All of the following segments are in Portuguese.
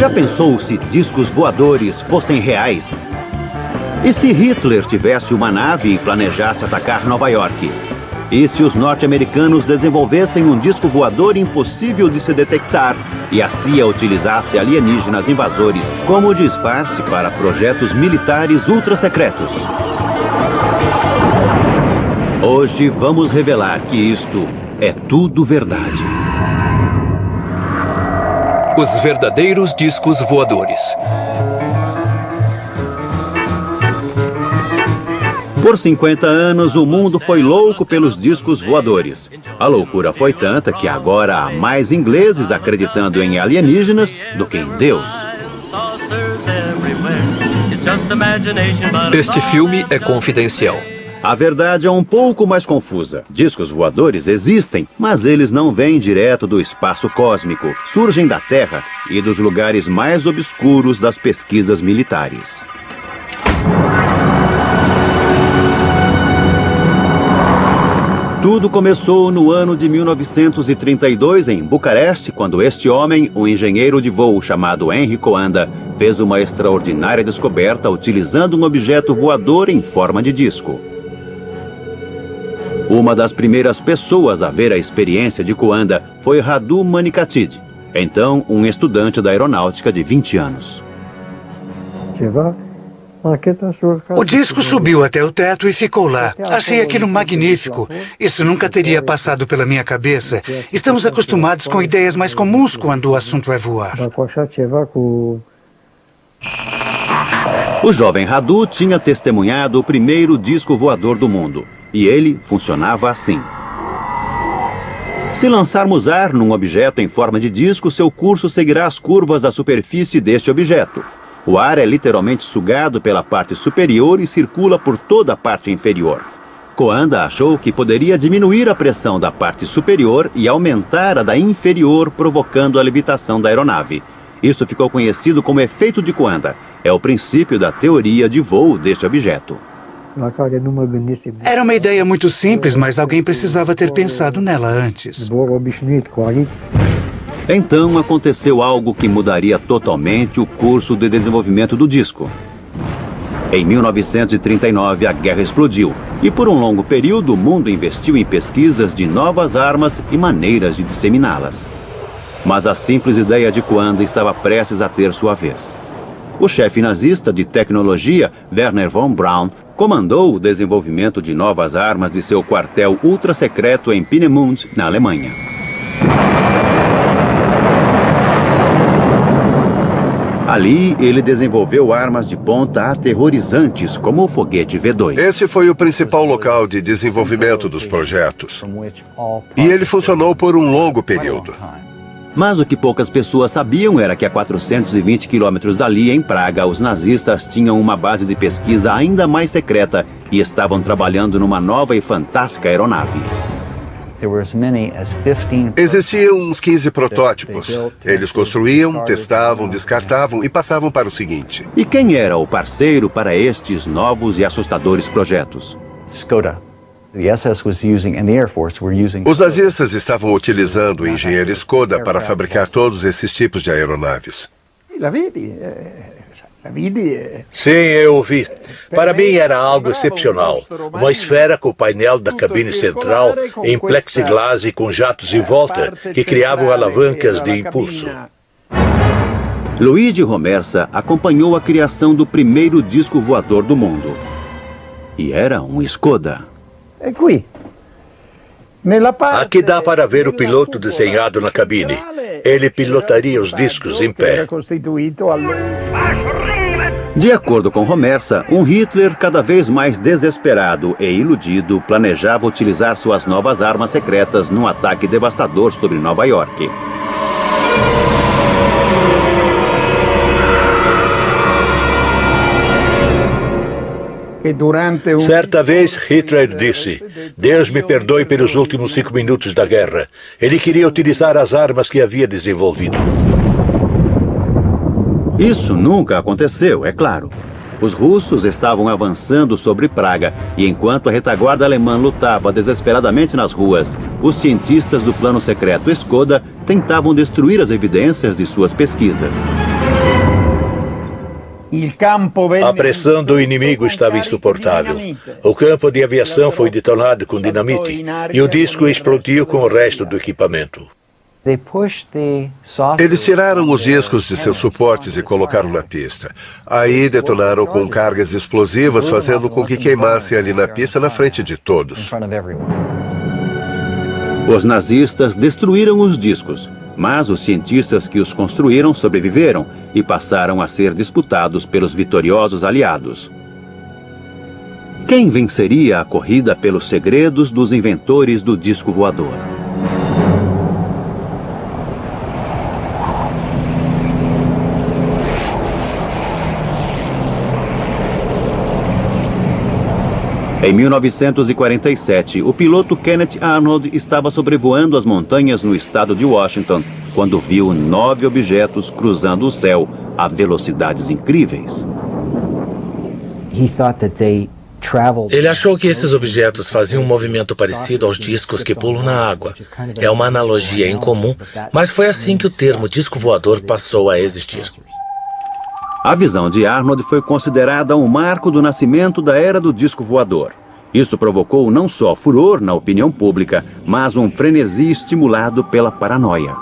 Já pensou se discos voadores fossem reais? E se Hitler tivesse uma nave e planejasse atacar Nova York? E se os norte-americanos desenvolvessem um disco voador impossível de se detectar e a CIA utilizasse alienígenas invasores como disfarce para projetos militares ultra-secretos? Hoje vamos revelar que isto é tudo verdade. Os verdadeiros discos voadores. Por 50 anos, o mundo foi louco pelos discos voadores. A loucura foi tanta que agora há mais ingleses acreditando em alienígenas do que em Deus. Este filme é confidencial. A verdade é um pouco mais confusa. Discos voadores existem, mas eles não vêm direto do espaço cósmico. Surgem da Terra e dos lugares mais obscuros das pesquisas militares. Tudo começou no ano de 1932 em Bucareste, quando este homem, um engenheiro de voo chamado Henry Coanda, fez uma extraordinária descoberta utilizando um objeto voador em forma de disco. Uma das primeiras pessoas a ver a experiência de Coanda foi Radu Manikatid, então um estudante da aeronáutica de 20 anos. O disco subiu até o teto e ficou lá. Achei aquilo magnífico. Isso nunca teria passado pela minha cabeça. Estamos acostumados com ideias mais comuns quando o assunto é voar. O jovem Radu tinha testemunhado o primeiro disco voador do mundo. E ele funcionava assim. Se lançarmos ar num objeto em forma de disco, seu curso seguirá as curvas da superfície deste objeto. O ar é literalmente sugado pela parte superior e circula por toda a parte inferior. Coanda achou que poderia diminuir a pressão da parte superior e aumentar a da inferior, provocando a levitação da aeronave. Isso ficou conhecido como efeito de Coanda. É o princípio da teoria de voo deste objeto. Era uma ideia muito simples, mas alguém precisava ter pensado nela antes. Então aconteceu algo que mudaria totalmente o curso de desenvolvimento do disco. Em 1939, a guerra explodiu e por um longo período o mundo investiu em pesquisas de novas armas e maneiras de disseminá-las. Mas a simples ideia de Coanda estava prestes a ter sua vez. O chefe nazista de tecnologia, Werner von Braun, comandou o desenvolvimento de novas armas de seu quartel ultra-secreto em Peenemünde, na Alemanha. Ali, ele desenvolveu armas de ponta aterrorizantes, como o foguete V2. Esse foi o principal local de desenvolvimento dos projetos. E ele funcionou por um longo período. Mas o que poucas pessoas sabiam era que a 420 quilômetros dali, em Praga, os nazistas tinham uma base de pesquisa ainda mais secreta e estavam trabalhando numa nova e fantástica aeronave. Existiam uns 15 protótipos. Eles construíam, testavam, descartavam e passavam para o seguinte. E quem era o parceiro para estes novos e assustadores projetos? Skoda. Os nazistas estavam utilizando o engenheiro Skoda para fabricar todos esses tipos de aeronaves. Sim, eu vi. Para mim era algo excepcional. Uma esfera com o painel da cabine central em plexiglass e com jatos em volta que criavam alavancas de impulso. Luigi Romersa acompanhou a criação do primeiro disco voador do mundo. E era um Skoda. Aqui dá para ver o piloto desenhado na cabine. Ele pilotaria os discos em pé. De acordo com Romersa, um Hitler cada vez mais desesperado e iludido planejava utilizar suas novas armas secretas num ataque devastador sobre Nova York. Certa vez, Hitler disse: Deus me perdoe pelos últimos 5 minutos da guerra. Ele queria utilizar as armas que havia desenvolvido. Isso nunca aconteceu, é claro. Os russos estavam avançando sobre Praga e enquanto a retaguarda alemã lutava desesperadamente nas ruas, os cientistas do plano secreto Skoda tentavam destruir as evidências de suas pesquisas. A pressão do inimigo estava insuportável. O campo de aviação foi detonado com dinamite e o disco explodiu com o resto do equipamento. Eles tiraram os discos de seus suportes e colocaram na pista. Aí detonaram com cargas explosivas, fazendo com que queimassem ali na pista na frente de todos. Os nazistas destruíram os discos, mas os cientistas que os construíram sobreviveram e passaram a ser disputados pelos vitoriosos aliados. Quem venceria a corrida pelos segredos dos inventores do disco voador? Em 1947, o piloto Kenneth Arnold estava sobrevoando as montanhas no estado de Washington quando viu 9 objetos cruzando o céu a velocidades incríveis. Ele achou que esses objetos faziam um movimento parecido aos discos que pulam na água. É uma analogia incomum, mas foi assim que o termo disco voador passou a existir. A visão de Arnold foi considerada um marco do nascimento da era do disco voador. Isso provocou não só furor na opinião pública, mas um frenesi estimulado pela paranoia.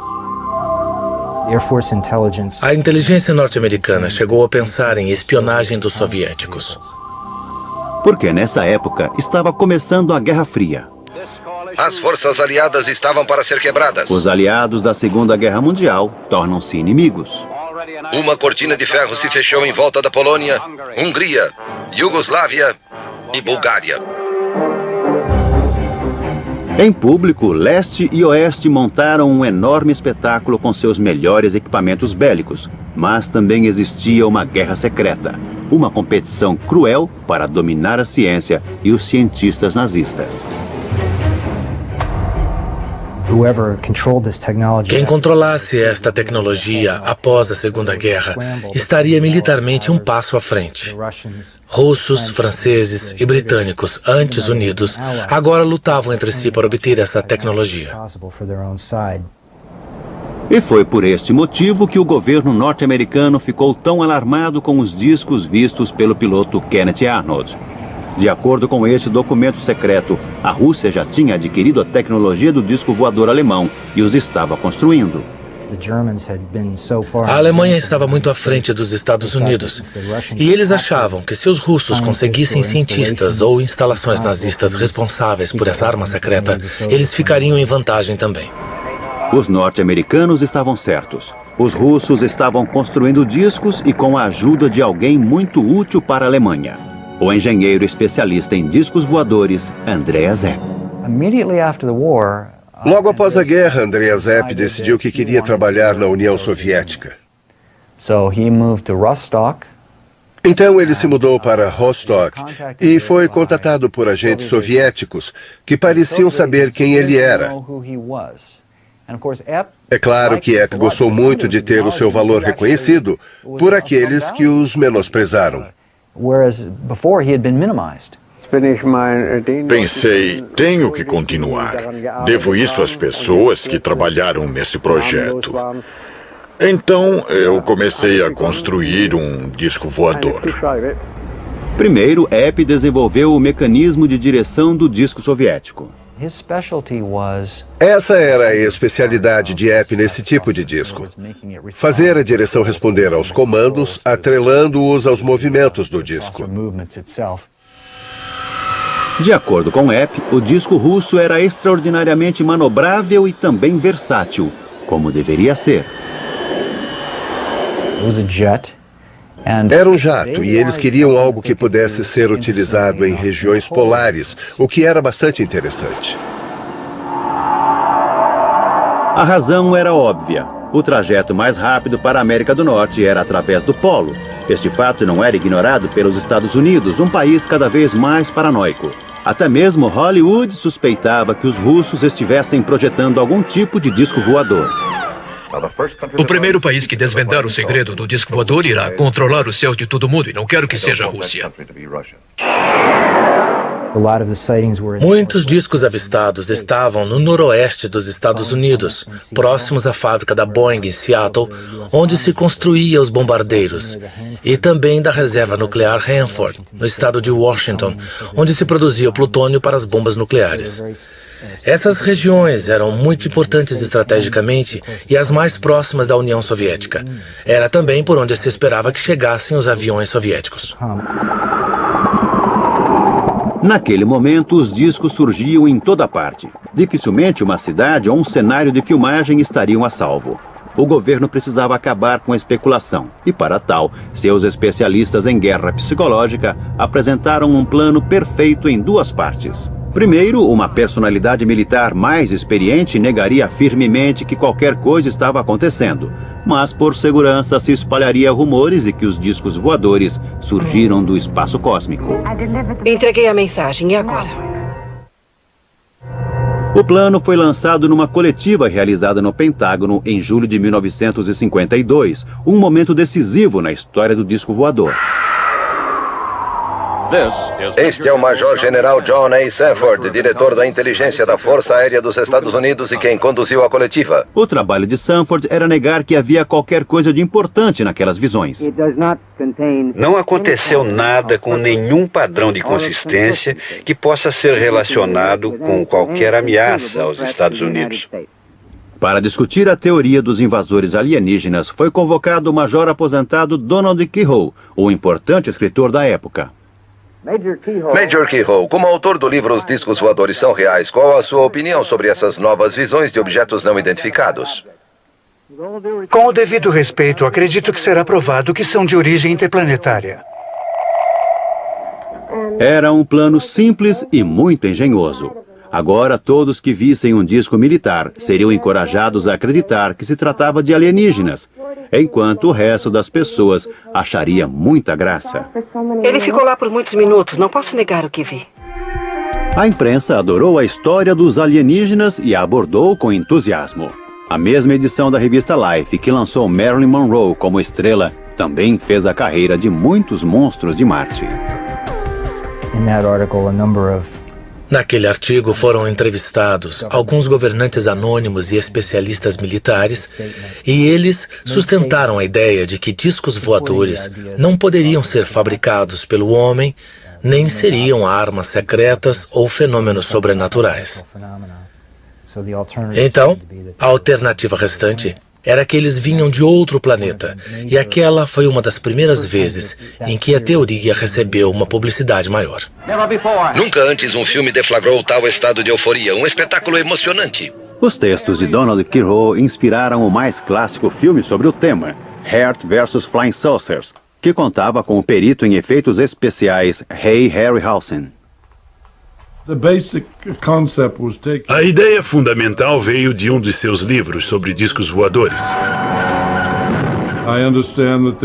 A inteligência norte-americana chegou a pensar em espionagem dos soviéticos. Porque nessa época estava começando a Guerra Fria. As forças aliadas estavam para ser quebradas. Os aliados da Segunda Guerra Mundial tornam-se inimigos. Uma cortina de ferro se fechou em volta da Polônia, Hungria, Iugoslávia e Bulgária. Em público, leste e oeste montaram um enorme espetáculo com seus melhores equipamentos bélicos, mas também existia uma guerra secreta, uma competição cruel para dominar a ciência e os cientistas nazistas. Quem controlasse esta tecnologia após a Segunda Guerra estaria militarmente um passo à frente. Russos, franceses e britânicos, antes unidos, agora lutavam entre si para obter essa tecnologia. E foi por este motivo que o governo norte-americano ficou tão alarmado com os discos vistos pelo piloto Kenneth Arnold. De acordo com este documento secreto, a Rússia já tinha adquirido a tecnologia do disco voador alemão e os estava construindo. A Alemanha estava muito à frente dos Estados Unidos, e eles achavam que se os russos conseguissem cientistas ou instalações nazistas responsáveis por essa arma secreta, eles ficariam em vantagem também. Os norte-americanos estavam certos. Os russos estavam construindo discos e com a ajuda de alguém muito útil para a Alemanha. O engenheiro especialista em discos voadores, Andreas Epp. Logo após a guerra, Andreas Epp decidiu que queria trabalhar na União Soviética. Então ele se mudou para Rostock e foi contatado por agentes soviéticos que pareciam saber quem ele era. É claro que Epp gostou muito de ter o seu valor reconhecido por aqueles que os menosprezaram. Pensei, tenho que continuar. Devo isso às pessoas que trabalharam nesse projeto. Então, eu comecei a construir um disco voador. Primeiro, Epp desenvolveu o mecanismo de direção do disco soviético. Essa era a especialidade de Epp nesse tipo de disco. Fazer a direção responder aos comandos, atrelando-os aos movimentos do disco. De acordo com Epp, o disco russo era extraordinariamente manobrável e também versátil, como deveria ser. Era um jato e eles queriam algo que pudesse ser utilizado em regiões polares, o que era bastante interessante. A razão era óbvia. O trajeto mais rápido para a América do Norte era através do Polo. Este fato não era ignorado pelos Estados Unidos, um país cada vez mais paranoico. Até mesmo Hollywood suspeitava que os russos estivessem projetando algum tipo de disco voador. O primeiro país que desvendar o segredo do disco voador irá controlar os céus de todo mundo, e não quero que seja a Rússia. Muitos discos avistados estavam no noroeste dos Estados Unidos, próximos à fábrica da Boeing em Seattle, onde se construía os bombardeiros, e também da reserva nuclear Hanford, no estado de Washington, onde se produzia o plutônio para as bombas nucleares. Essas regiões eram muito importantes estrategicamente e as mais próximas da União Soviética. Era também por onde se esperava que chegassem os aviões soviéticos. Naquele momento, os discos surgiam em toda parte. Dificilmente uma cidade ou um cenário de filmagem estariam a salvo. O governo precisava acabar com a especulação e, para tal, seus especialistas em guerra psicológica apresentaram um plano perfeito em duas partes. Primeiro, uma personalidade militar mais experiente negaria firmemente que qualquer coisa estava acontecendo, mas por segurança se espalharia rumores de que os discos voadores surgiram do espaço cósmico. Entreguei a mensagem, e agora? O plano foi lançado numa coletiva realizada no Pentágono em julho de 1952, um momento decisivo na história do disco voador. Este é o Major-General John A. Sanford, diretor da inteligência da Força Aérea dos Estados Unidos e quem conduziu a coletiva. O trabalho de Sanford era negar que havia qualquer coisa de importante naquelas visões. Não aconteceu nada com nenhum padrão de consistência que possa ser relacionado com qualquer ameaça aos Estados Unidos. Para discutir a teoria dos invasores alienígenas, foi convocado o major aposentado Donald Keyhoe, o importante escritor da época. Major Keyhoe, como autor do livro Os Discos Voadores São Reais, qual a sua opinião sobre essas novas visões de objetos não identificados? Com o devido respeito, acredito que será provado que são de origem interplanetária. Era um plano simples e muito engenhoso. Agora, todos que vissem um disco militar seriam encorajados a acreditar que se tratava de alienígenas, enquanto o resto das pessoas acharia muita graça. Ele ficou lá por muitos minutos, não posso negar o que vi. A imprensa adorou a história dos alienígenas e a abordou com entusiasmo. A mesma edição da revista Life, que lançou Marilyn Monroe como estrela, também fez a carreira de muitos monstros de Marte. Naquele artigo foram entrevistados alguns governantes anônimos e especialistas militares, e eles sustentaram a ideia de que discos voadores não poderiam ser fabricados pelo homem, nem seriam armas secretas ou fenômenos sobrenaturais. Então, a alternativa restante era que eles vinham de outro planeta, e aquela foi uma das primeiras vezes em que a teoria recebeu uma publicidade maior. Nunca antes um filme deflagrou tal estado de euforia, um espetáculo emocionante. Os textos de Donald Keyhoe inspiraram o mais clássico filme sobre o tema, Heart vs. Flying Saucers, que contava com o perito em efeitos especiais Ray Harryhausen. A ideia fundamental veio de um de seus livros sobre discos voadores.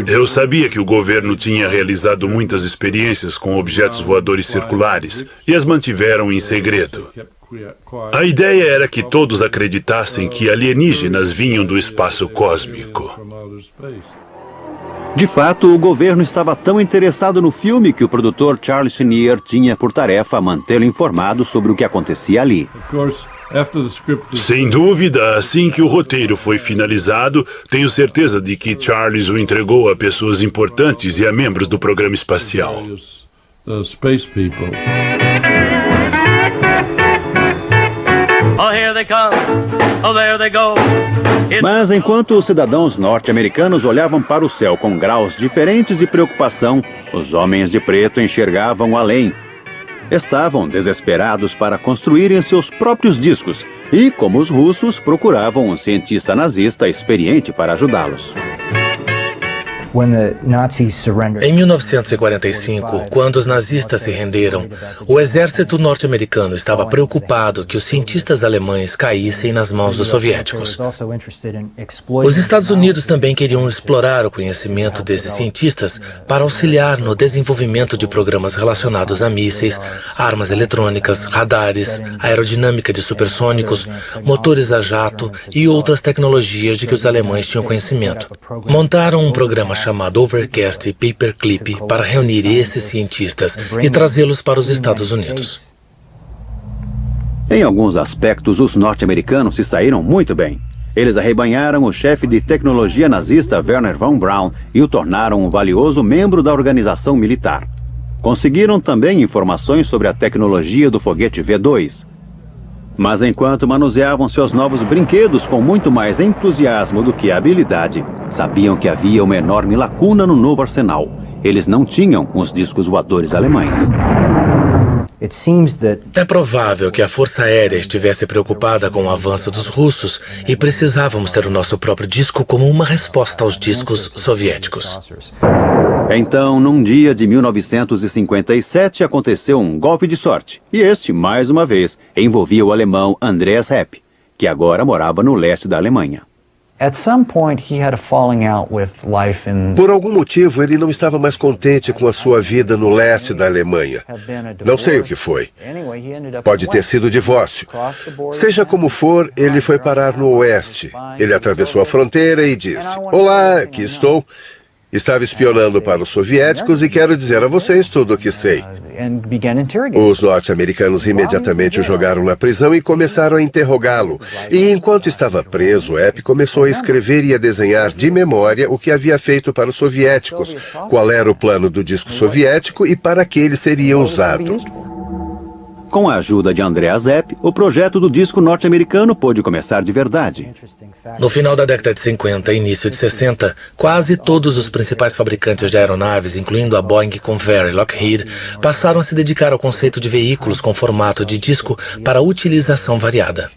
Eu sabia que o governo tinha realizado muitas experiências com objetos voadores circulares e as mantiveram em segredo. A ideia era que todos acreditassem que alienígenas vinham do espaço cósmico. De fato, o governo estava tão interessado no filme que o produtor Charles Schneer tinha por tarefa mantê-lo informado sobre o que acontecia ali. Sem dúvida, assim que o roteiro foi finalizado, tenho certeza de que Charles o entregou a pessoas importantes e a membros do programa espacial. Mas enquanto os cidadãos norte-americanos olhavam para o céu com graus diferentes de preocupação, os homens de preto enxergavam além. Estavam desesperados para construírem seus próprios discos e, como os russos, procuravam um cientista nazista experiente para ajudá-los. Em 1945, quando os nazistas se renderam, o exército norte-americano estava preocupado que os cientistas alemães caíssem nas mãos dos soviéticos. Os Estados Unidos também queriam explorar o conhecimento desses cientistas para auxiliar no desenvolvimento de programas relacionados a mísseis, armas eletrônicas, radares, aerodinâmica de supersônicos, motores a jato e outras tecnologias de que os alemães tinham conhecimento. Montaram um programa chamado Overcast Paperclip para reunir esses cientistas e trazê-los para os Estados Unidos. Em alguns aspectos, os norte-americanos se saíram muito bem. Eles arrebanharam o chefe de tecnologia nazista Wernher von Braun e o tornaram um valioso membro da organização militar. Conseguiram também informações sobre a tecnologia do foguete V2. Mas enquanto manuseavam seus novos brinquedos com muito mais entusiasmo do que habilidade, sabiam que havia uma enorme lacuna no novo arsenal. Eles não tinham os discos voadores alemães. É provável que a Força Aérea estivesse preocupada com o avanço dos russos e precisávamos ter o nosso próprio disco como uma resposta aos discos soviéticos. Então, num dia de 1957, aconteceu um golpe de sorte. E este, mais uma vez, envolvia o alemão Andreas Hepp, que agora morava no leste da Alemanha. Por algum motivo, ele não estava mais contente com a sua vida no leste da Alemanha. Não sei o que foi. Pode ter sido divórcio. Seja como for, ele foi parar no oeste. Ele atravessou a fronteira e disse: "Olá, aqui estou. Estava espionando para os soviéticos e quero dizer a vocês tudo o que sei." Os norte-americanos imediatamente o jogaram na prisão e começaram a interrogá-lo. E enquanto estava preso, Hepp começou a escrever e a desenhar de memória o que havia feito para os soviéticos, qual era o plano do disco soviético e para que ele seria usado. Com a ajuda de Andreas Hepp, o projeto do disco norte-americano pôde começar de verdade. No final da década de 50 e início de 60, quase todos os principais fabricantes de aeronaves, incluindo a Boeing, Convair e Lockheed, passaram a se dedicar ao conceito de veículos com formato de disco para utilização variada.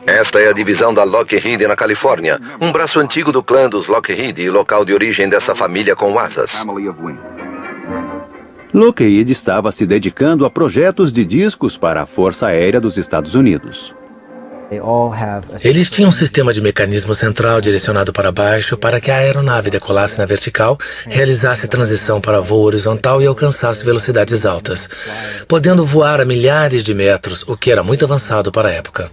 Esta é a divisão da Lockheed na Califórnia, um braço antigo do clã dos Lockheed e local de origem dessa família com asas. Lockheed estava se dedicando a projetos de discos para a Força Aérea dos Estados Unidos. Eles tinham um sistema de mecanismo central direcionado para baixo para que a aeronave decolasse na vertical, realizasse a transição para voo horizontal e alcançasse velocidades altas, podendo voar a milhares de metros, o que era muito avançado para a época.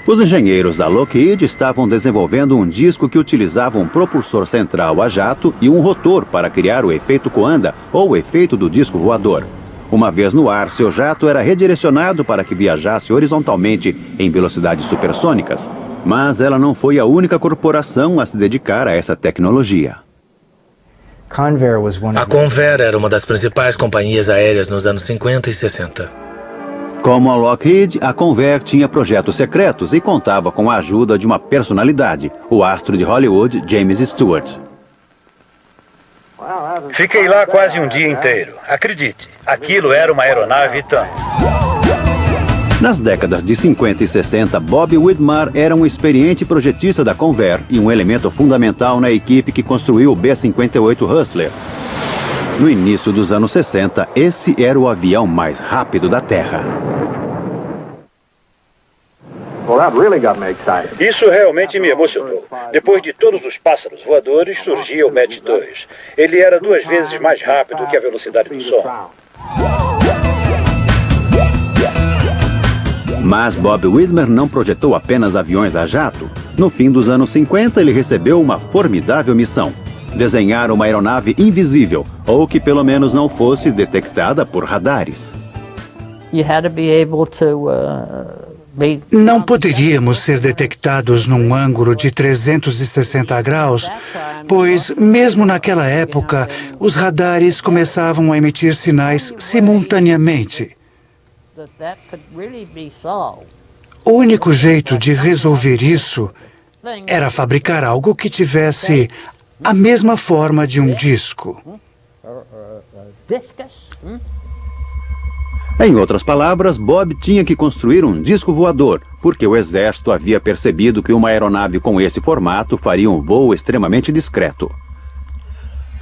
Os engenheiros da Lockheed estavam desenvolvendo um disco que utilizava um propulsor central a jato e um rotor para criar o efeito Coanda, ou o efeito do disco voador. Uma vez no ar, seu jato era redirecionado para que viajasse horizontalmente em velocidades supersônicas. Mas ela não foi a única corporação a se dedicar a essa tecnologia. A Convair era uma das principais companhias aéreas nos anos 50 e 60. Como a Lockheed, a Convair tinha projetos secretos e contava com a ajuda de uma personalidade, o astro de Hollywood, James Stewart. Fiquei lá quase um dia inteiro. Acredite, aquilo era uma aeronave tanto. Nas décadas de 50 e 60, Bob Widmar era um experiente projetista da Convair e um elemento fundamental na equipe que construiu o B-58 Hustler. No início dos anos 60, esse era o avião mais rápido da Terra. Isso realmente me emocionou. Depois de todos os pássaros voadores, surgia o Mach 2. Ele era 2 vezes mais rápido que a velocidade do som. Mas Bob Widmer não projetou apenas aviões a jato. No fim dos anos 50, ele recebeu uma formidável missão: desenhar uma aeronave invisível, ou que pelo menos não fosse detectada por radares. Não poderíamos ser detectados num ângulo de 360 graus, pois, mesmo naquela época, os radares começavam a emitir sinais simultaneamente. O único jeito de resolver isso era fabricar algo que tivesse a mesma forma de um disco. Em outras palavras, Bob tinha que construir um disco voador, porque o exército havia percebido que uma aeronave com esse formato faria um voo extremamente discreto.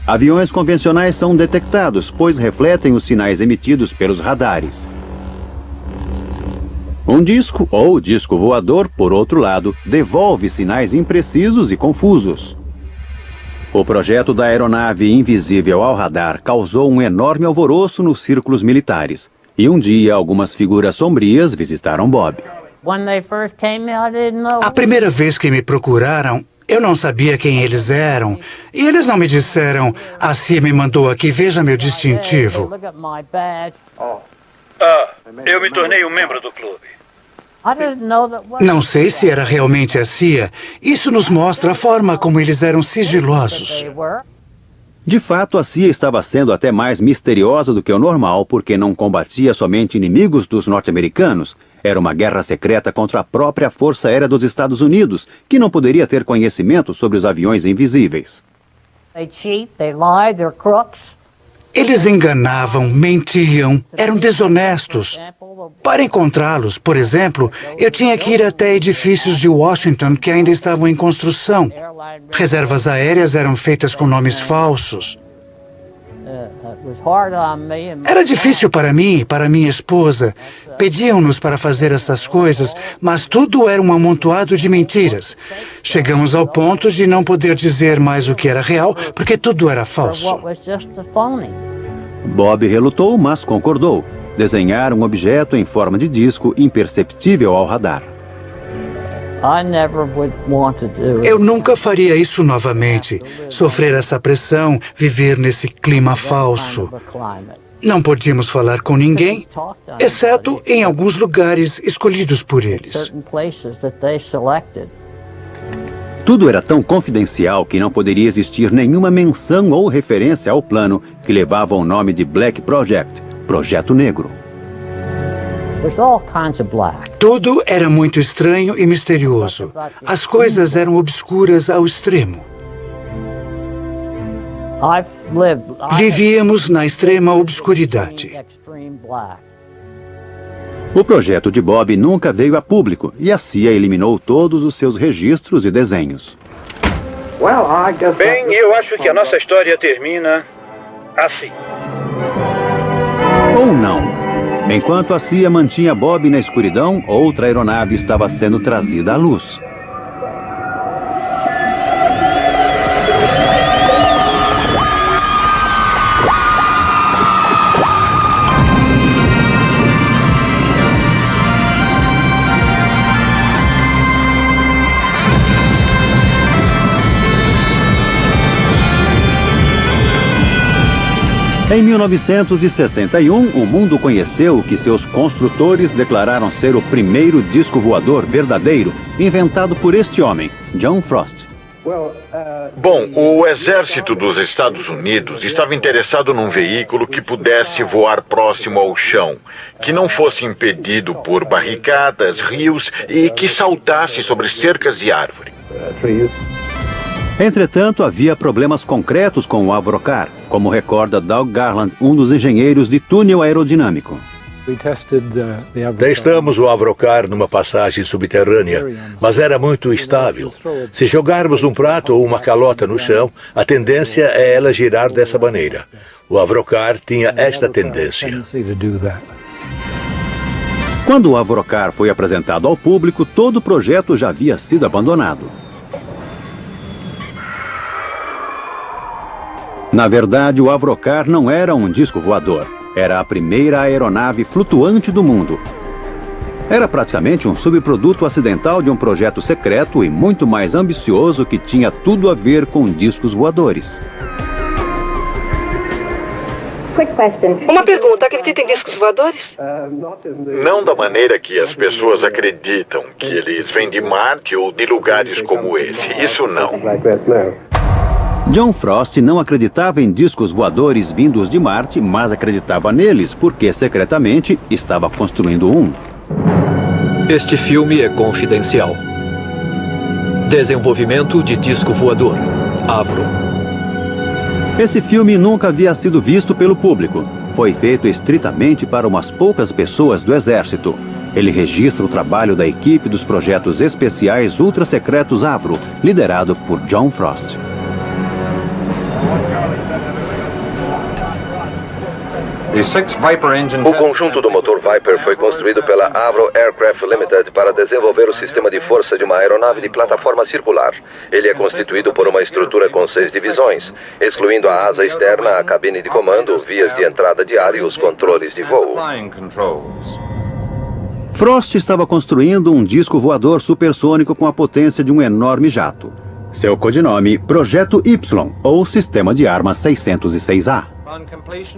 Aviões convencionais são detectados, pois refletem os sinais emitidos pelos radares. Um disco, ou disco voador, por outro lado, devolve sinais imprecisos e confusos. O projeto da aeronave invisível ao radar causou um enorme alvoroço nos círculos militares. E um dia, algumas figuras sombrias visitaram Bob. A primeira vez que me procuraram, Eu não sabia quem eles eram. E eles não me disseram, a CIA me mandou aqui, veja meu distintivo. Eu me tornei um membro do clube. Não sei se era realmente a CIA. Isso nos mostra a forma como eles eram sigilosos. De fato, a CIA estava sendo até mais misteriosa do que o normal, porque não combatia somente inimigos dos norte-americanos. Era uma guerra secreta contra a própria Força Aérea dos Estados Unidos, que não poderia ter conhecimento sobre os aviões invisíveis. Eles enganavam, mentiam, eram desonestos. Para encontrá-los, por exemplo, eu tinha que ir até edifícios de Washington que ainda estavam em construção. Reservas aéreas eram feitas com nomes falsos. Era difícil para mim e para minha esposa. Pediam-nos para fazer essas coisas, mas tudo era um amontoado de mentiras. Chegamos ao ponto de não poder dizer mais o que era real, porque tudo era falso. Bob relutou, mas concordou. Desenhar um objeto em forma de disco imperceptível ao radar. Eu nunca faria isso novamente. Sofrer essa pressão, viver nesse clima falso. Não podíamos falar com ninguém, exceto em alguns lugares escolhidos por eles. Tudo era tão confidencial que não poderia existir nenhuma menção ou referência ao plano que levava o nome de Black Project, Projeto Negro. Tudo era muito estranho e misterioso. As coisas eram obscuras ao extremo. Vivíamos na extrema obscuridade. O projeto de Bob nunca veio a público e a CIA eliminou todos os seus registros e desenhos. Bem, eu acho que a nossa história termina assim. Ou não. Enquanto a CIA mantinha Bob na escuridão, outra aeronave estava sendo trazida à luz. Em 1961, o mundo conheceu o que seus construtores declararam ser o primeiro disco voador verdadeiro, inventado por este homem, John Frost. Bom, o exército dos Estados Unidos estava interessado num veículo que pudesse voar próximo ao chão, que não fosse impedido por barricadas, rios e que saltasse sobre cercas e árvores. Entretanto, havia problemas concretos com o Avrocar, como recorda Doug Garland, um dos engenheiros de túnel aerodinâmico. Testamos o Avrocar numa passagem subterrânea, mas era muito estável. Se jogarmos um prato ou uma calota no chão, a tendência é ela girar dessa maneira. O Avrocar tinha esta tendência. Quando o Avrocar foi apresentado ao público, todo o projeto já havia sido abandonado. Na verdade, o Avrocar não era um disco voador. Era a primeira aeronave flutuante do mundo. Era praticamente um subproduto acidental de um projeto secreto e muito mais ambicioso que tinha tudo a ver com discos voadores. Uma pergunta, acredita em discos voadores? Não da maneira que as pessoas acreditam, que eles vêm de Marte ou de lugares como esse. Isso não. John Frost não acreditava em discos voadores vindos de Marte, mas acreditava neles porque, secretamente, estava construindo um. Este filme é confidencial. Desenvolvimento de disco voador. Avro. Esse filme nunca havia sido visto pelo público. Foi feito estritamente para umas poucas pessoas do Exército. Ele registra o trabalho da equipe dos projetos especiais ultra-secretos Avro, liderado por John Frost. O conjunto do motor Viper foi construído pela Avro Aircraft Limited para desenvolver o sistema de força de uma aeronave de plataforma circular. Ele é constituído por uma estrutura com 6 divisões, excluindo a asa externa, a cabine de comando, vias de entrada de ar e os controles de voo. Frost estava construindo um disco voador supersônico com a potência de um enorme jato. Seu codinome, Projeto Y, ou Sistema de Armas 606A.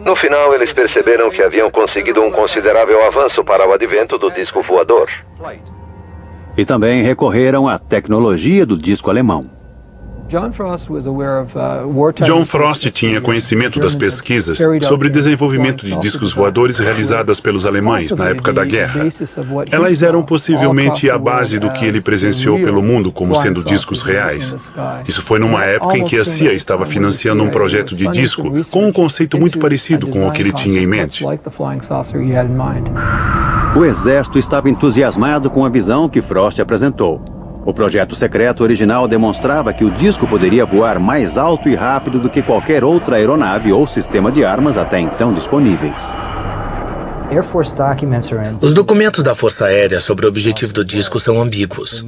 No final, eles perceberam que haviam conseguido um considerável avanço para o advento do disco voador. E também recorreram à tecnologia do disco alemão. John Frost tinha conhecimento das pesquisas sobre o desenvolvimento de discos voadores realizadas pelos alemães na época da guerra. Elas eram possivelmente a base do que ele presenciou pelo mundo como sendo discos reais. Isso foi numa época em que a CIA estava financiando um projeto de disco com um conceito muito parecido com o que ele tinha em mente. O exército estava entusiasmado com a visão que Frost apresentou. O projeto secreto original demonstrava que o disco poderia voar mais alto e rápido do que qualquer outra aeronave ou sistema de armas até então disponíveis. Os documentos da Força Aérea sobre o objetivo do disco são ambíguos.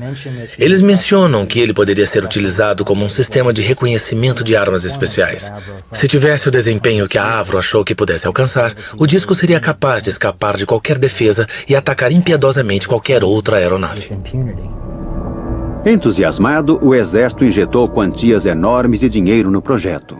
Eles mencionam que ele poderia ser utilizado como um sistema de reconhecimento de armas especiais. Se tivesse o desempenho que a Avro achou que pudesse alcançar, o disco seria capaz de escapar de qualquer defesa e atacar impiedosamente qualquer outra aeronave. Entusiasmado, o exército injetou quantias enormes de dinheiro no projeto.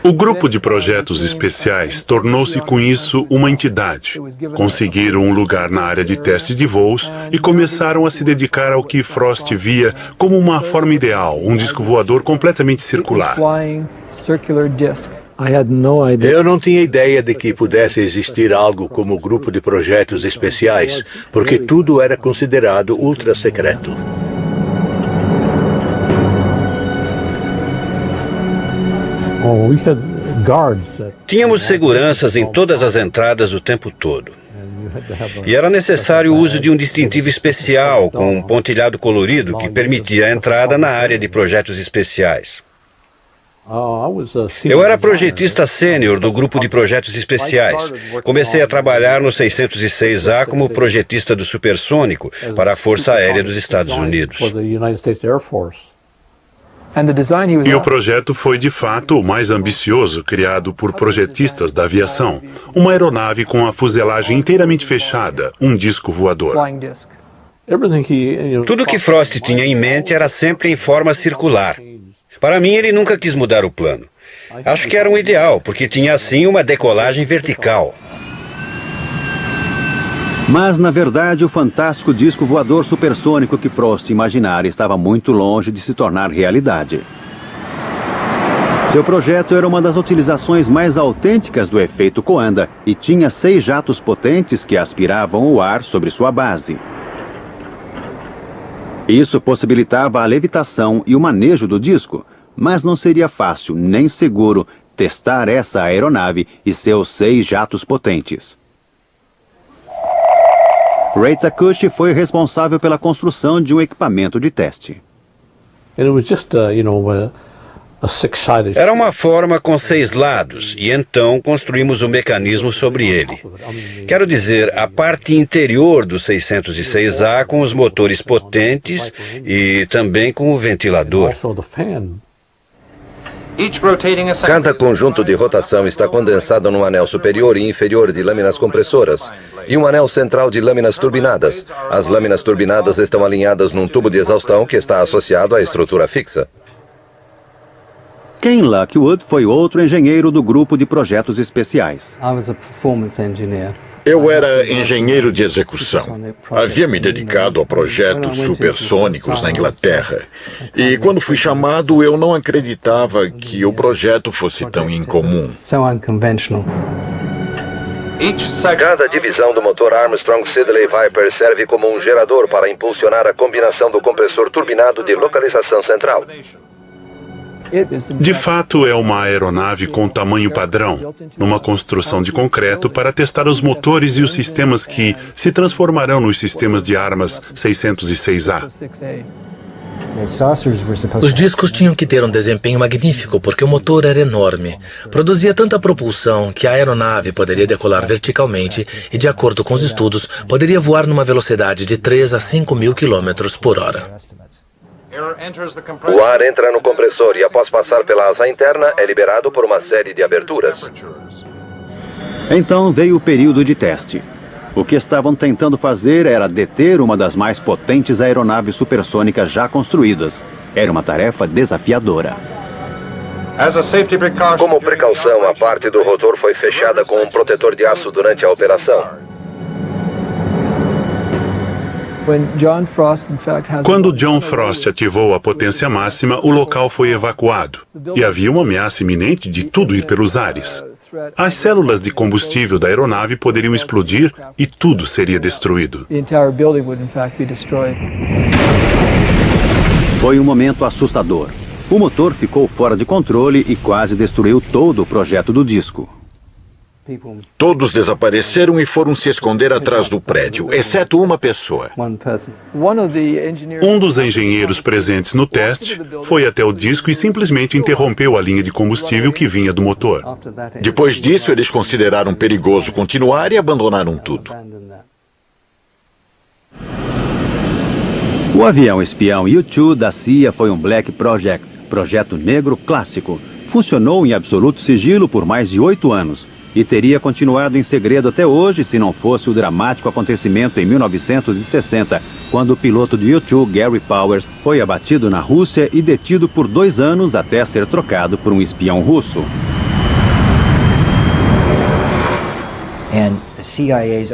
O grupo de projetos especiais tornou-se com isso uma entidade. Conseguiram um lugar na área de teste de voos e começaram a se dedicar ao que Frost via como uma forma ideal, um disco voador completamente circular. Eu não tinha ideia de que pudesse existir algo como grupo de projetos especiais, porque tudo era considerado ultra secreto. Tínhamos seguranças em todas as entradas o tempo todo. E era necessário o uso de um distintivo especial com um pontilhado colorido que permitia a entrada na área de projetos especiais. Eu era projetista sênior do grupo de projetos especiais. Comecei a trabalhar no 606A como projetista do supersônico para a Força Aérea dos Estados Unidos. E o projeto foi, de fato, o mais ambicioso criado por projetistas da aviação. Uma aeronave com a fuselagem inteiramente fechada, um disco voador. Tudo que Frost tinha em mente era sempre em forma circular. Para mim, ele nunca quis mudar o plano. Acho que era um ideal, porque tinha assim uma decolagem vertical. Mas, na verdade, o fantástico disco voador supersônico que Frost imaginara estava muito longe de se tornar realidade. Seu projeto era uma das utilizações mais autênticas do efeito Coanda e tinha 6 jatos potentes que aspiravam o ar sobre sua base. Isso possibilitava a levitação e o manejo do disco, mas não seria fácil nem seguro testar essa aeronave e seus 6 jatos potentes. Ray Takushi foi responsável pela construção de um equipamento de teste. Era uma forma com 6 lados, e então construímos o mecanismo sobre ele. Quero dizer, a parte interior do 606A com os motores potentes e também com o ventilador. Cada conjunto de rotação está condensado num anel superior e inferior de lâminas compressoras e um anel central de lâminas turbinadas. As lâminas turbinadas estão alinhadas num tubo de exaustão que está associado à estrutura fixa. Ken Lockwood foi outro engenheiro do grupo de projetos especiais. Eu era engenheiro de execução. Havia me dedicado a projetos supersônicos na Inglaterra. E quando fui chamado, eu não acreditava que o projeto fosse tão incomum. Cada divisão do motor Armstrong Siddeley Viper serve como um gerador para impulsionar a combinação do compressor turbinado de localização central. De fato, é uma aeronave com tamanho padrão, numa construção de concreto para testar os motores e os sistemas que se transformarão nos sistemas de armas 606A. Os discos tinham que ter um desempenho magnífico porque o motor era enorme. Produzia tanta propulsão que a aeronave poderia decolar verticalmente e, de acordo com os estudos, poderia voar numa velocidade de 3 a 5 mil quilômetros por hora. O ar entra no compressor e, após passar pela asa interna, é liberado por uma série de aberturas. Então veio o período de teste. O que estavam tentando fazer era deter uma das mais potentes aeronaves supersônicas já construídas. Era uma tarefa desafiadora. Como precaução, a parte do rotor foi fechada com um protetor de aço durante a operação. Quando John Frost ativou a potência máxima, o local foi evacuado. E havia uma ameaça iminente de tudo ir pelos ares. As células de combustível da aeronave poderiam explodir e tudo seria destruído. Foi um momento assustador. O motor ficou fora de controle e quase destruiu todo o projeto do disco. Todos desapareceram e foram se esconder atrás do prédio, exceto uma pessoa. Um dos engenheiros presentes no teste foi até o disco e simplesmente interrompeu a linha de combustível que vinha do motor. Depois disso, eles consideraram perigoso continuar e abandonaram tudo. O avião espião U-2 da CIA foi um Black Project, projeto negro clássico. Funcionou em absoluto sigilo por mais de 8 anos. E teria continuado em segredo até hoje se não fosse o dramático acontecimento em 1960, quando o piloto de U-2, Gary Powers, foi abatido na Rússia e detido por 2 anos até ser trocado por um espião russo.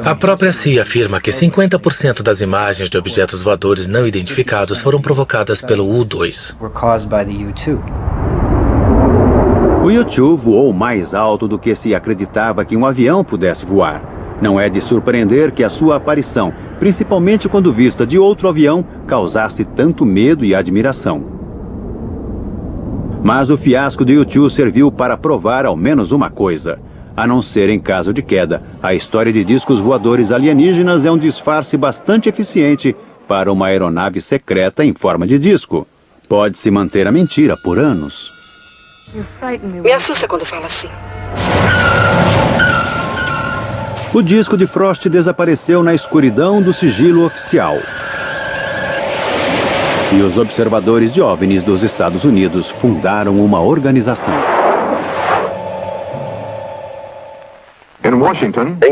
A própria CIA afirma que 50% das imagens de objetos voadores não identificados foram provocadas pelo U-2. O U-2 voou mais alto do que se acreditava que um avião pudesse voar. Não é de surpreender que a sua aparição, principalmente quando vista de outro avião, causasse tanto medo e admiração. Mas o fiasco do U-2 serviu para provar ao menos uma coisa. A não ser em caso de queda, a história de discos voadores alienígenas é um disfarce bastante eficiente para uma aeronave secreta em forma de disco. Pode-se manter a mentira por anos. Me assusta quando fala assim. O disco de Frost desapareceu na escuridão do sigilo oficial. E os observadores de OVNIs dos Estados Unidos fundaram uma organização. Em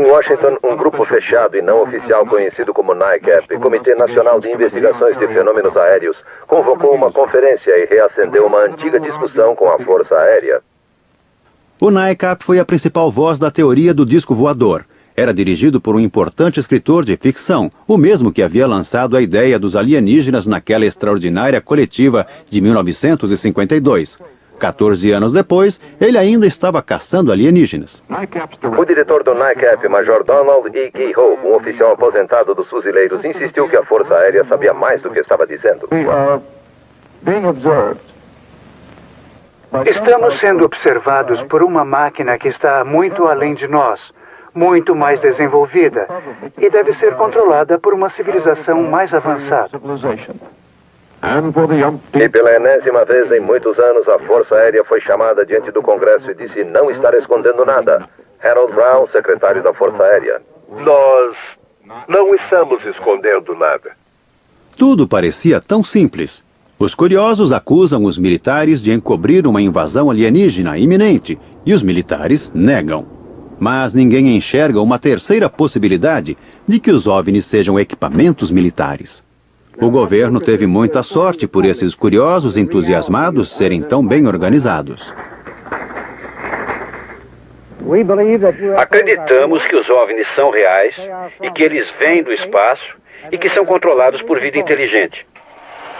Washington, um grupo fechado e não oficial conhecido como NICAP, Comitê Nacional de Investigações de Fenômenos Aéreos, convocou uma conferência e reacendeu uma antiga discussão com a Força Aérea. O NICAP foi a principal voz da teoria do disco voador. Era dirigido por um importante escritor de ficção, o mesmo que havia lançado a ideia dos alienígenas naquela extraordinária coletiva de 1952. 14 anos depois, ele ainda estava caçando alienígenas. O diretor do NICAP, Major Donald E. Kehoe, um oficial aposentado dos fuzileiros, insistiu que a Força Aérea sabia mais do que estava dizendo. Estamos sendo observados por uma máquina que está muito além de nós, muito mais desenvolvida, e deve ser controlada por uma civilização mais avançada. E pela enésima vez em muitos anos, a Força Aérea foi chamada diante do Congresso e disse não estar escondendo nada. Harold Brown, secretário da Força Aérea. Nós não estamos escondendo nada. Tudo parecia tão simples. Os curiosos acusam os militares de encobrir uma invasão alienígena iminente, e os militares negam. Mas ninguém enxerga uma terceira possibilidade de que os OVNIs sejam equipamentos militares. O governo teve muita sorte por esses curiosos entusiasmados serem tão bem organizados. Acreditamos que os OVNIs são reais e que eles vêm do espaço e que são controlados por vida inteligente.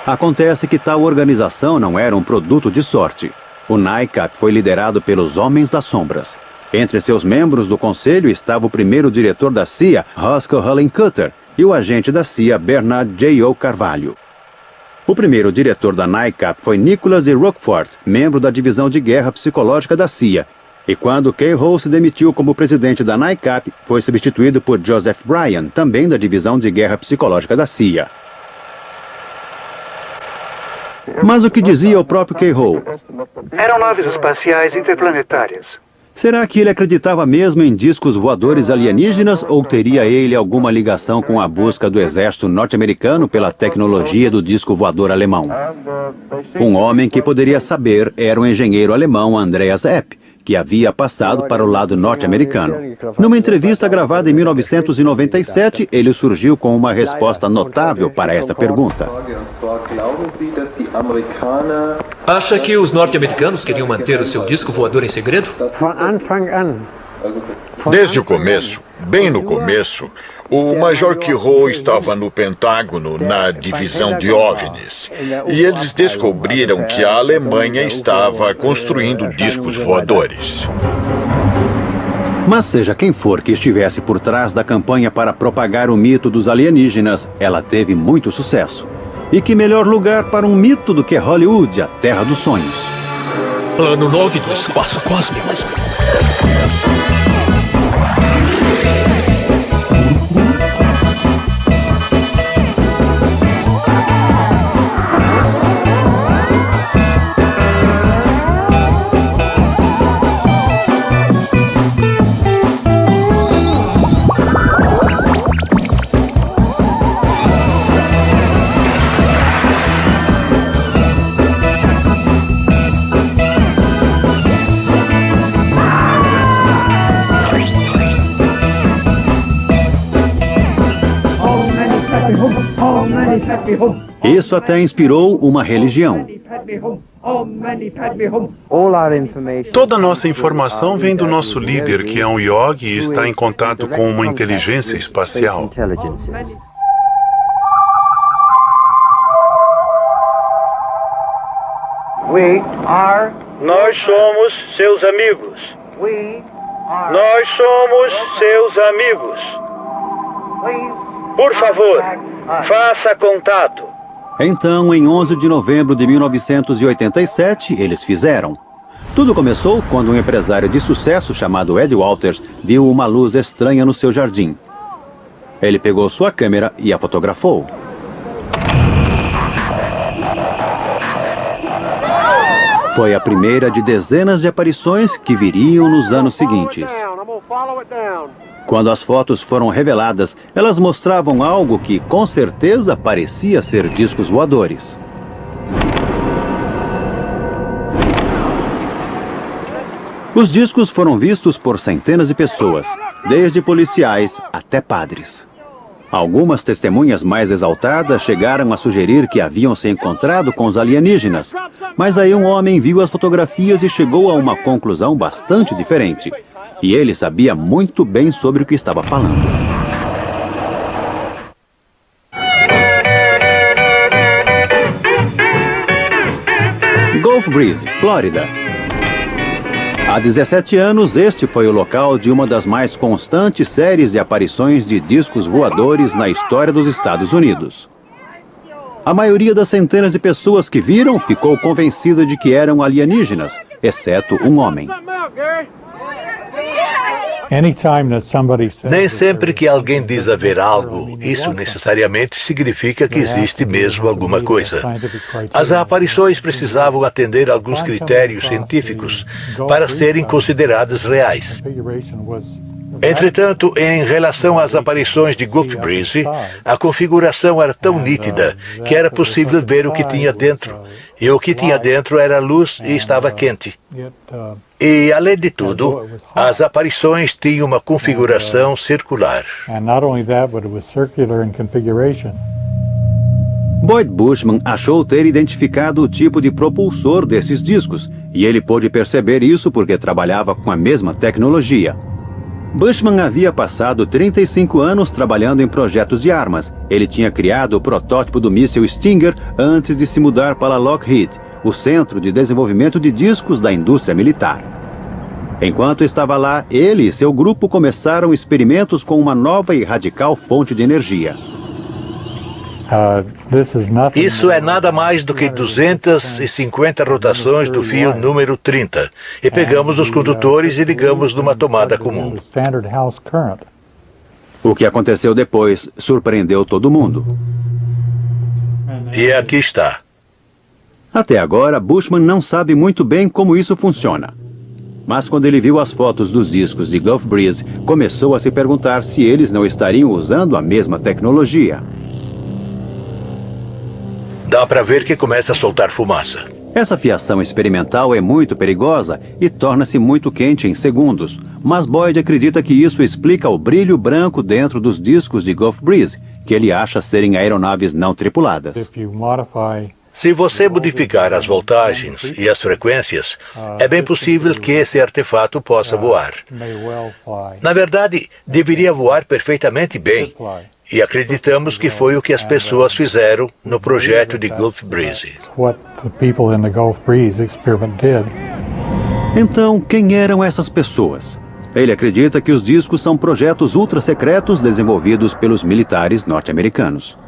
Acontece que tal organização não era um produto de sorte. O NICAP foi liderado pelos Homens das Sombras. Entre seus membros do conselho estava o primeiro diretor da CIA, Roscoe Hullen-Cutter, e o agente da CIA, Bernard J.O. Carvalho. O primeiro diretor da NICAP foi Nicholas de Roquefort, membro da divisão de guerra psicológica da CIA. E quando Kehoe se demitiu como presidente da NICAP, foi substituído por Joseph Bryan, também da divisão de guerra psicológica da CIA. Mas o que dizia o próprio Kehoe? Eram naves espaciais interplanetárias. Será que ele acreditava mesmo em discos voadores alienígenas ou teria ele alguma ligação com a busca do exército norte-americano pela tecnologia do disco voador alemão? Um homem que poderia saber era o engenheiro alemão Andreas Epp, que havia passado para o lado norte-americano. Numa entrevista gravada em 1997, ele surgiu com uma resposta notável para esta pergunta. Acha que os norte-americanos queriam manter o seu disco voador em segredo? Desde o começo, bem no começo, o Major Kirro estava no Pentágono, na divisão de OVNIs, e eles descobriram que a Alemanha estava construindo discos voadores. Mas seja quem for que estivesse por trás da campanha para propagar o mito dos alienígenas, ela teve muito sucesso. E que melhor lugar para um mito do que Hollywood, a terra dos sonhos. Plano 9 do espaço cósmico. Isso até inspirou uma religião. Toda a nossa informação vem do nosso líder, que é um yogi e está em contato com uma inteligência espacial. Nós somos seus amigos. Nós somos seus amigos. Por favor, faça contato. Então, em 11 de novembro de 1987, eles fizeram. Tudo começou quando um empresário de sucesso chamado Ed Walters viu uma luz estranha no seu jardim. Ele pegou sua câmera e a fotografou. Foi a primeira de dezenas de aparições que viriam nos anos seguintes. Quando as fotos foram reveladas, elas mostravam algo que, com certeza, parecia ser discos voadores. Os discos foram vistos por centenas de pessoas, desde policiais até padres. Algumas testemunhas mais exaltadas chegaram a sugerir que haviam se encontrado com os alienígenas, mas aí um homem viu as fotografias e chegou a uma conclusão bastante diferente. E ele sabia muito bem sobre o que estava falando. Gulf Breeze, Flórida. Há 17 anos, este foi o local de uma das mais constantes séries de aparições de discos voadores na história dos Estados Unidos. A maioria das centenas de pessoas que viram ficou convencida de que eram alienígenas, exceto um homem. Nem sempre que alguém diz haver algo, isso necessariamente significa que existe mesmo alguma coisa. As aparições precisavam atender a alguns critérios científicos para serem consideradas reais. Entretanto, em relação às aparições de Gulf Breeze, a configuração era tão nítida que era possível ver o que tinha dentro. E o que tinha dentro era luz e estava quente. E, além de tudo, as aparições tinham uma configuração circular. Boyd Bushman achou ter identificado o tipo de propulsor desses discos, e ele pôde perceber isso porque trabalhava com a mesma tecnologia. Bushman havia passado 35 anos trabalhando em projetos de armas. Ele tinha criado o protótipo do míssil Stinger antes de se mudar para Lockheed, o centro de desenvolvimento de discos da indústria militar. Enquanto estava lá, ele e seu grupo começaram experimentos com uma nova e radical fonte de energia. Isso é nada mais do que 250 rotações do fio número 30. E pegamos os condutores e ligamos numa tomada comum. O que aconteceu depois surpreendeu todo mundo. E aqui está. Até agora, Bushman não sabe muito bem como isso funciona. Mas quando ele viu as fotos dos discos de Gulf Breeze, começou a se perguntar se eles não estariam usando a mesma tecnologia. Dá para ver que começa a soltar fumaça. Essa fiação experimental é muito perigosa e torna-se muito quente em segundos, mas Boyd acredita que isso explica o brilho branco dentro dos discos de Gulf Breeze, que ele acha serem aeronaves não tripuladas. Se você modificar as voltagens e as frequências, é bem possível que esse artefato possa voar. Na verdade, deveria voar perfeitamente bem. E acreditamos que foi o que as pessoas fizeram no projeto de Gulf Breeze. Então, quem eram essas pessoas? Ele acredita que os discos são projetos ultra-secretos desenvolvidos pelos militares norte-americanos.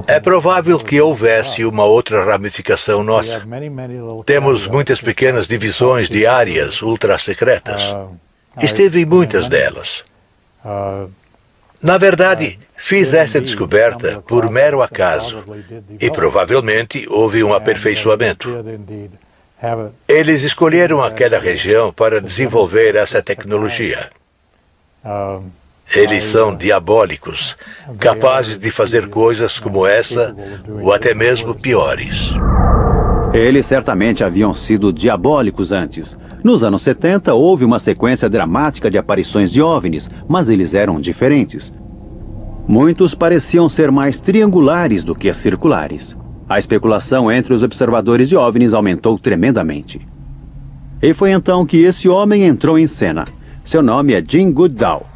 É provável que houvesse uma outra ramificação nossa. Temos muitas pequenas divisões de áreas ultra-secretas. Estive em muitas delas. Na verdade, fiz essa descoberta por mero acaso e provavelmente houve um aperfeiçoamento. Eles escolheram aquela região para desenvolver essa tecnologia. Eles são diabólicos, capazes de fazer coisas como essa ou até mesmo piores. Eles certamente haviam sido diabólicos antes. Nos anos 70, houve uma sequência dramática de aparições de OVNIs, mas eles eram diferentes. Muitos pareciam ser mais triangulares do que circulares. A especulação entre os observadores de OVNIs aumentou tremendamente. E foi então que esse homem entrou em cena. Seu nome é Jim Goodall.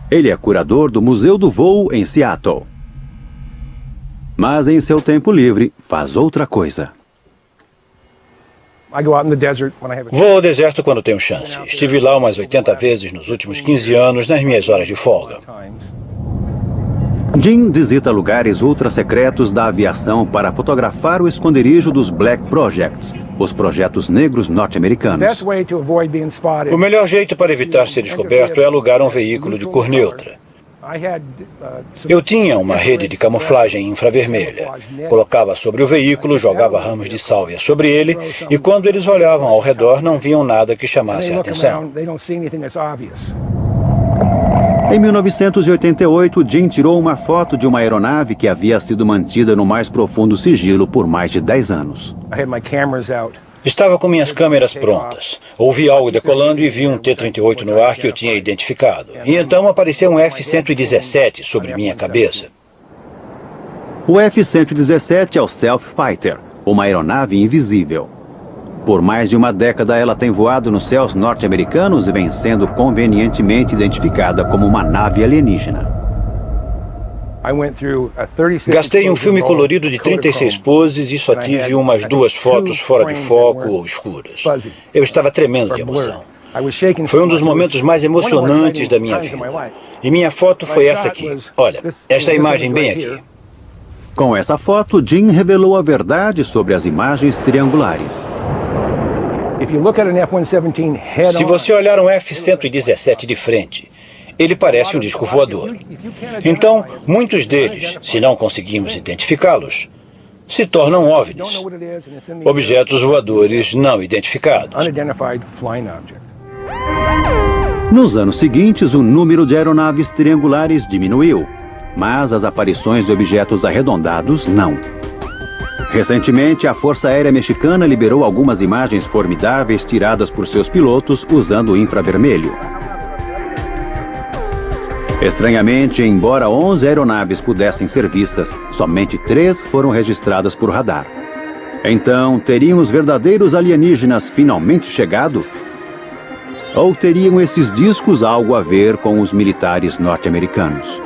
Ele é curador do Museu do Voo em Seattle. Mas em seu tempo livre, faz outra coisa. Vou ao deserto quando tenho chance. Estive lá umas 80 vezes nos últimos 15 anos, nas minhas horas de folga. Jim visita lugares ultra-secretos da aviação para fotografar o esconderijo dos Black Projects, os projetos negros norte-americanos. O melhor jeito para evitar ser descoberto é alugar um veículo de cor neutra. Eu tinha uma rede de camuflagem infravermelha. Colocava sobre o veículo, jogava ramos de sálvia sobre ele, e quando eles olhavam ao redor, não viam nada que chamasse a atenção. Em 1988, Jim tirou uma foto de uma aeronave que havia sido mantida no mais profundo sigilo por mais de 10 anos. Estava com minhas câmeras prontas. Ouvi algo decolando e vi um T-38 no ar que eu tinha identificado. E então apareceu um F-117 sobre minha cabeça. O F-117 é o Stealth Fighter, uma aeronave invisível. Por mais de uma década, ela tem voado nos céus norte-americanos e vem sendo convenientemente identificada como uma nave alienígena. Gastei um filme colorido de 36 poses e só tive umas 2 fotos fora de foco ou escuras. Eu estava tremendo de emoção. Foi um dos momentos mais emocionantes da minha vida. E minha foto foi essa aqui. Olha, esta imagem bem aqui. Com essa foto, Jim revelou a verdade sobre as imagens triangulares. Se você olhar um F-117 de frente, ele parece um disco voador. Então, muitos deles, se não conseguimos identificá-los, se tornam OVNIs, objetos voadores não identificados. Nos anos seguintes, o número de aeronaves triangulares diminuiu, mas as aparições de objetos arredondados não. Recentemente, a Força Aérea Mexicana liberou algumas imagens formidáveis tiradas por seus pilotos usando o infravermelho. Estranhamente, embora 11 aeronaves pudessem ser vistas, somente 3 foram registradas por radar. Então, teriam os verdadeiros alienígenas finalmente chegado? Ou teriam esses discos algo a ver com os militares norte-americanos?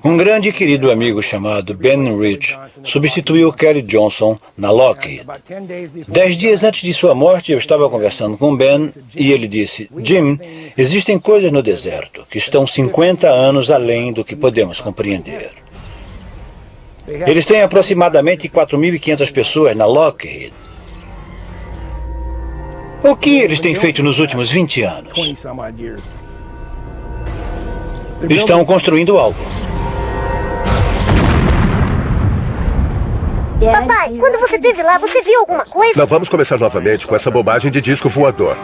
Um grande e querido amigo chamado Ben Rich substituiu Kerry Johnson na Lockheed. 10 dias antes de sua morte, eu estava conversando com Ben e ele disse: Jim, existem coisas no deserto que estão 50 anos além do que podemos compreender. Eles têm aproximadamente 4.500 pessoas na Lockheed. O que eles têm feito nos últimos 20 anos? Estão construindo algo. Papai, quando você esteve lá, você viu alguma coisa? Não vamos começar novamente com essa bobagem de disco voador.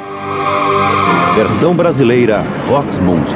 Versão brasileira, Vox Mundi.